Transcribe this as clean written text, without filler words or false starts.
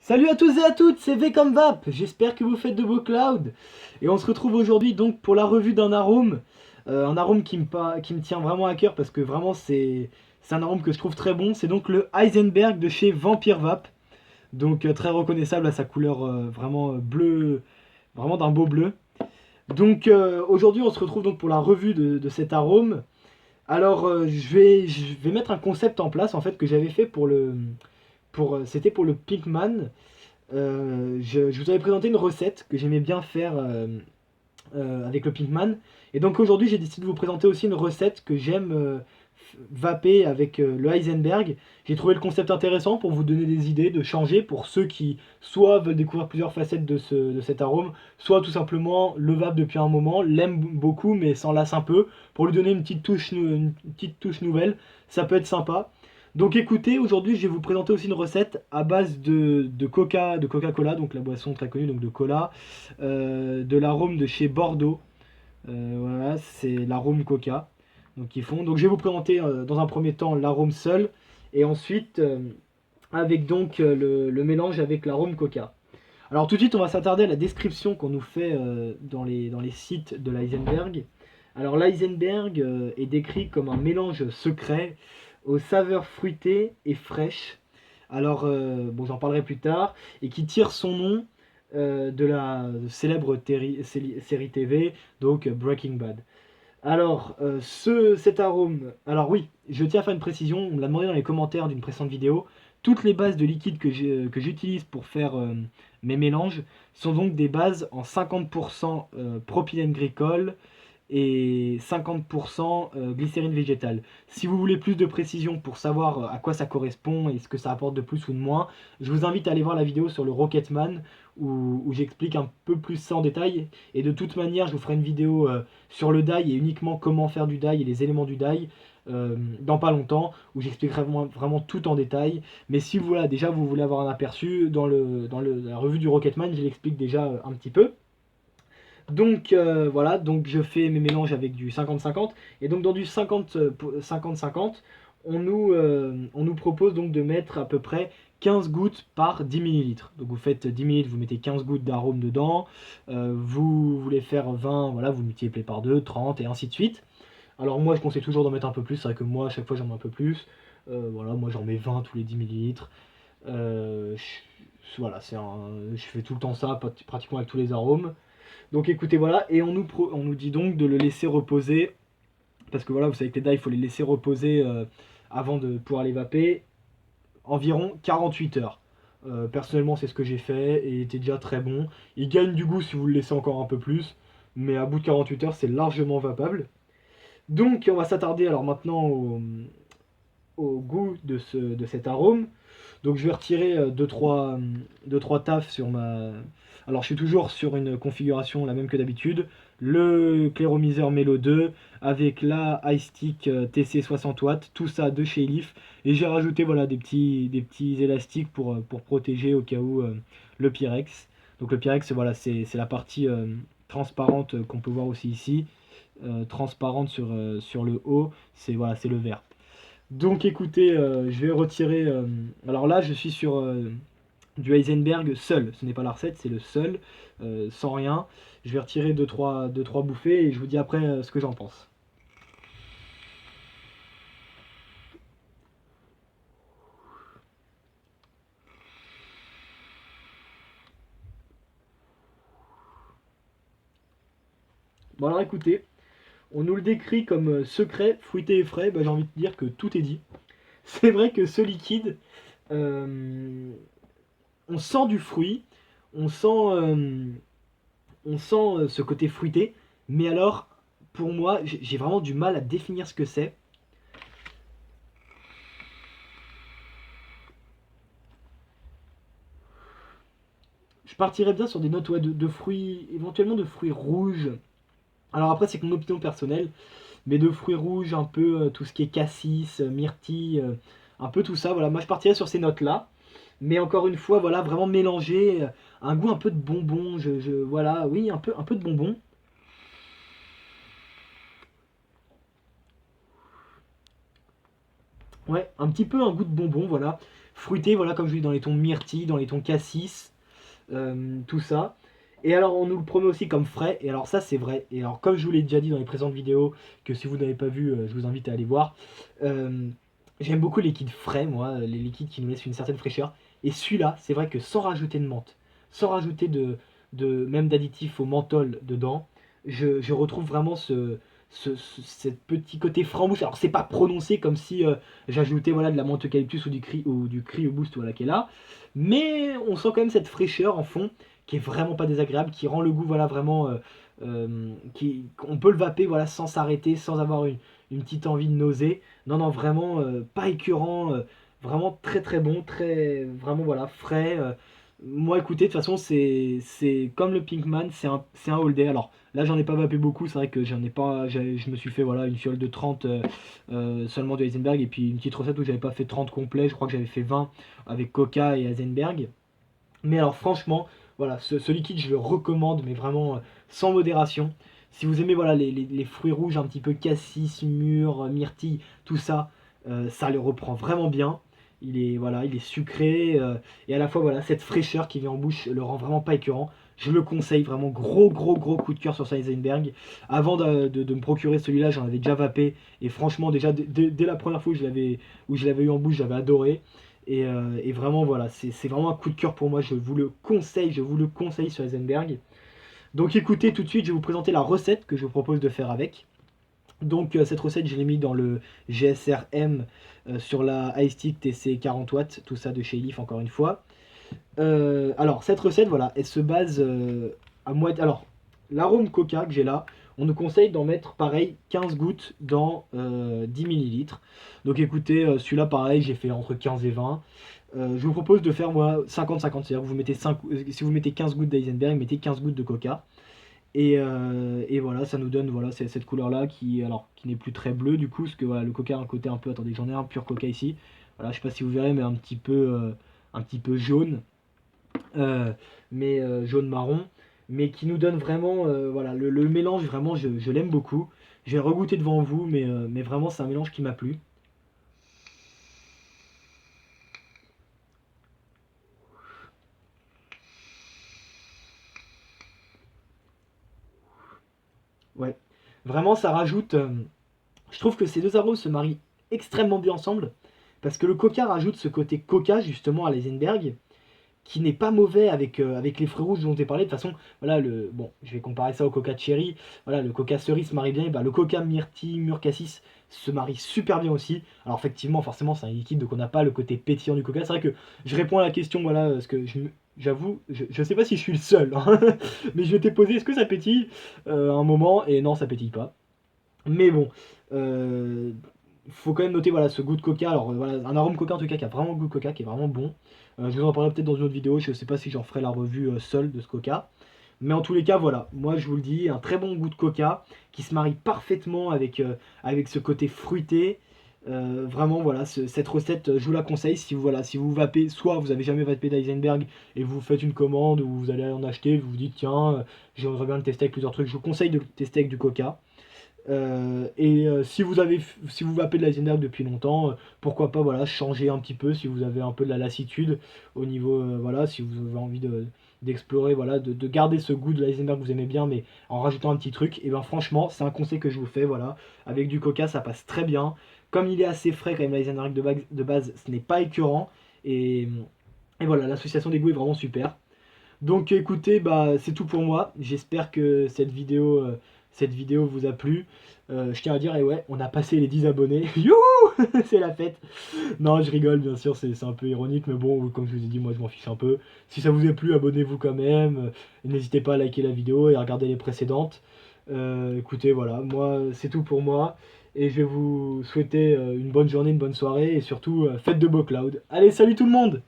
Salut à tous et à toutes, c'est V comme Vap, j'espère que vous faites de beaux clouds. Et on se retrouve aujourd'hui donc pour la revue d'un arôme, un arôme qui me tient vraiment à cœur parce que vraiment c'est un arôme que je trouve très bon, c'est donc le Heisenberg de chez Vampire Vap. Donc très reconnaissable à sa couleur vraiment bleu, vraiment d'un beau bleu. Donc aujourd'hui on se retrouve donc pour la revue de cet arôme. Alors je vais mettre un concept en place en fait que j'avais fait c'était pour le Pinkman. Je vous avais présenté une recette que j'aimais bien faire avec le Pinkman. Et donc aujourd'hui, j'ai décidé de vous présenter aussi une recette que j'aime vaper avec le Heisenberg. J'ai trouvé le concept intéressant pour vous donner des idées, de changer pour ceux qui soit veulent découvrir plusieurs facettes de cet arôme, soit tout simplement le vape depuis un moment, l'aime beaucoup mais s'en lasse un peu. Pour lui donner une petite touche nouvelle, ça peut être sympa. Donc écoutez, aujourd'hui je vais vous présenter aussi une recette à base de Coca-Cola, donc la boisson très connue donc de cola, de l'arôme de chez Bordeaux. Voilà, c'est l'arôme Coca. Donc ils font. Donc je vais vous présenter dans un premier temps l'arôme seul et ensuite avec donc le mélange avec l'arôme Coca. Alors tout de suite on va s'attarder à la description qu'on nous fait dans les sites de l'Eisenberg. Alors l'Eisenberg est décrit comme un mélange secret aux saveurs fruitées et fraîches. Alors bon j'en parlerai plus tard et qui tire son nom de la célèbre série TV, donc Breaking Bad. Alors, cet arôme. Alors, oui, je tiens à faire une précision. On me l'a demandé dans les commentaires d'une précédente vidéo. Toutes les bases de liquide que j'utilise pour faire mes mélanges sont donc des bases en 50% propylène glycol et 50% glycérine végétale. Si vous voulez plus de précision pour savoir à quoi ça correspond et ce que ça apporte de plus ou de moins, je vous invite à aller voir la vidéo sur le Rocketman où j'explique un peu plus ça en détail. Et de toute manière, je vous ferai une vidéo sur le dye et uniquement comment faire du dye et les éléments du dye dans pas longtemps où j'expliquerai vraiment tout en détail. Mais si voilà, déjà vous voulez avoir un aperçu la revue du Rocketman, je l'explique déjà un petit peu. Donc voilà, donc je fais mes mélanges avec du 50-50. Et donc dans du 50-50, on nous propose donc de mettre à peu près 15 gouttes par 10 millilitres. Donc vous faites 10 millilitres, vous mettez 15 gouttes d'arôme dedans. Vous voulez faire 20, voilà, vous multipliez par 2, 30 et ainsi de suite. Alors moi je conseille toujours d'en mettre un peu plus, c'est vrai que moi à chaque fois j'en mets un peu plus. Voilà, moi j'en mets 20 tous les 10 millilitres. Voilà, je fais tout le temps ça, pratiquement avec tous les arômes. Donc écoutez, voilà, et on nous dit donc de le laisser reposer, parce que voilà, vous savez que les daies, il faut les laisser reposer avant de pouvoir les vaper, environ 48 heures. Personnellement, c'est ce que j'ai fait, et il était déjà très bon. Il gagne du goût si vous le laissez encore un peu plus, mais à bout de 48 heures, c'est largement vapable. Donc on va s'attarder alors maintenant au goût de cet arôme. Donc je vais retirer 2-3 tafs sur ma... Alors je suis toujours sur une configuration la même que d'habitude. Le clairomiseur Melo 2 avec la iStick TC 60 watts, tout ça de chez Elif. Et j'ai rajouté voilà, des petits élastiques pour protéger au cas où le Pyrex. Donc le Pyrex voilà, c'est la partie transparente qu'on peut voir aussi ici. Transparente sur le haut, c'est voilà, c'est le vert. Donc écoutez, je vais retirer. Alors là, je suis sur du Heisenberg seul. Ce n'est pas la recette, c'est le seul, sans rien. Je vais retirer deux, trois bouffées et je vous dis après ce que j'en pense. Bon alors écoutez, on nous le décrit comme secret, fruité et frais. Bah, j'ai envie de dire que tout est dit. C'est vrai que ce liquide, euh, on sent du fruit, on sent, ce côté fruité, mais alors pour moi, j'ai vraiment du mal à définir ce que c'est. Je partirais bien sur des notes ouais, de fruits, éventuellement de fruits rouges. Alors après, c'est mon opinion personnelle, mais de fruits rouges, un peu tout ce qui est cassis, myrtille, un peu tout ça. Voilà, moi je partirais sur ces notes-là. Mais encore une fois, voilà, vraiment mélangé, un goût un peu de bonbon. Voilà, oui, un peu de bonbon. Ouais, un petit peu un goût de bonbon, voilà. fruité, voilà, comme je dis, dans les tons myrtille, dans les tons cassis, tout ça. Et alors on nous le promet aussi comme frais, et alors ça c'est vrai, et alors comme je vous l'ai déjà dit dans les présentes vidéos, que si vous n'avez pas vu, je vous invite à aller voir, euh, j'aime beaucoup les liquides frais, moi, les liquides qui nous laissent une certaine fraîcheur, et celui-là, c'est vrai que sans rajouter de menthe, sans rajouter même d'additifs au menthol dedans, je retrouve vraiment cette petit côté framboise. Alors c'est pas prononcé comme si j'ajoutais voilà, de la menthe eucalyptus ou du Cri au Boost voilà, qui est là, mais on sent quand même cette fraîcheur en fond qui est vraiment pas désagréable, qui rend le goût voilà vraiment on peut le vaper voilà sans s'arrêter, sans avoir une petite envie de nausée. Non non vraiment pas écœurant, vraiment très très bon, très vraiment voilà frais. Moi écoutez de toute façon c'est comme le Pinkman, c'est un all day. Alors là j'en ai pas vapé beaucoup, c'est vrai que j'en ai pas, je me suis fait voilà une fiole de 30 seulement de Heisenberg et puis une petite recette où j'avais pas fait 30 complets, je crois que j'avais fait 20 avec Coca et Heisenberg. Mais alors franchement, voilà, ce liquide je le recommande, mais vraiment sans modération. Si vous aimez voilà, les fruits rouges un petit peu cassis, mûrs, myrtille, tout ça, ça le reprend vraiment bien. Voilà, il est sucré et à la fois voilà, cette fraîcheur qui vient en bouche le rend vraiment pas écœurant. Je le conseille vraiment, gros gros gros coup de cœur sur Heisenberg. Avant de me procurer celui-là, j'en avais déjà vapé et franchement déjà dès la première fois où je l'avais eu en bouche, j'avais adoré. Et vraiment, voilà, c'est vraiment un coup de cœur pour moi. Je vous le conseille sur Heisenberg. Donc écoutez, tout de suite, je vais vous présenter la recette que je vous propose de faire avec. Donc cette recette, je l'ai mis dans le GSR-M sur la iStick TC 40 watts, tout ça de chez Elif encore une fois. Alors cette recette, voilà, elle se base à moitié. Alors l'arôme coca que j'ai là, on nous conseille d'en mettre pareil 15 gouttes dans 10 millilitres. Donc écoutez, celui-là pareil, j'ai fait entre 15 et 20. Je vous propose de faire moi 50-50, c'est-à-dire que vous mettez si vous mettez 15 gouttes d'Eisenberg, mettez 15 gouttes de coca. Et voilà, ça nous donne voilà, cette couleur-là qui n'est plus très bleue du coup, parce que voilà, le coca a un côté un peu, attendez, j'en ai un pur coca ici. Voilà, je sais pas si vous verrez, mais un petit peu jaune, mais jaune marron, mais qui nous donne vraiment, voilà, le mélange vraiment, je l'aime beaucoup. Je vais regoûter devant vous, mais vraiment c'est un mélange qui m'a plu. Ouais, vraiment ça rajoute. Je trouve que ces deux arômes se marient extrêmement bien ensemble, parce que le coca rajoute ce côté coca justement à l'Eisenberg, qui n'est pas mauvais avec les fruits rouges dont j'ai parlé. De toute façon, voilà, bon, je vais comparer ça au coca cherry. Voilà, le coca cerise se marie bien, et bah, le coca myrtille, mûr cassis se marie super bien aussi. Alors effectivement, forcément, c'est un liquide, donc on n'a pas le côté pétillant du coca. C'est vrai que je réponds à la question, voilà, parce que j'avoue, je sais pas si je suis le seul, hein, mais je m'étais posé, est-ce que ça pétille à un moment, et non, ça pétille pas. Mais bon, euh, faut quand même noter voilà, ce goût de coca. Alors voilà, un arôme coca en tout cas qui a vraiment le goût de coca, qui est vraiment bon. Je vous en parlerai peut-être dans une autre vidéo, je sais pas si j'en ferai la revue seule de ce coca. Mais en tous les cas, voilà, moi je vous le dis, un très bon goût de coca qui se marie parfaitement avec ce côté fruité. Vraiment, voilà, cette recette, je vous la conseille si vous, voilà, si vous vapez, soit vous avez jamais vapé d'Eisenberg et vous faites une commande ou vous allez en acheter, vous vous dites tiens, j'aimerais bien le tester avec plusieurs trucs, je vous conseille de le tester avec du coca. Si vous vapez de la Heisenberg depuis longtemps, pourquoi pas voilà, changer un petit peu si vous avez un peu de la lassitude au niveau, voilà, si vous avez envie d'explorer, voilà, de garder ce goût de la Heisenberg que vous aimez bien, mais en rajoutant un petit truc, et ben franchement, c'est un conseil que je vous fais, voilà, avec du coca, ça passe très bien. Comme il est assez frais quand même, la Heisenberg de base, ce n'est pas écœurant, et, et voilà, l'association des goûts est vraiment super. Donc écoutez, bah, c'est tout pour moi. J'espère que cette vidéo vous a plu. Je tiens à dire, et ouais, on a passé les 10 abonnés. Youhou c'est la fête. Non, je rigole, bien sûr, c'est un peu ironique, mais bon, comme je vous ai dit, moi je m'en fiche un peu. Si ça vous a plu, abonnez-vous quand même. N'hésitez pas à liker la vidéo et à regarder les précédentes. Écoutez, voilà, moi c'est tout pour moi. Et je vais vous souhaiter une bonne journée, une bonne soirée et surtout faites de beaux clouds. Allez, salut tout le monde!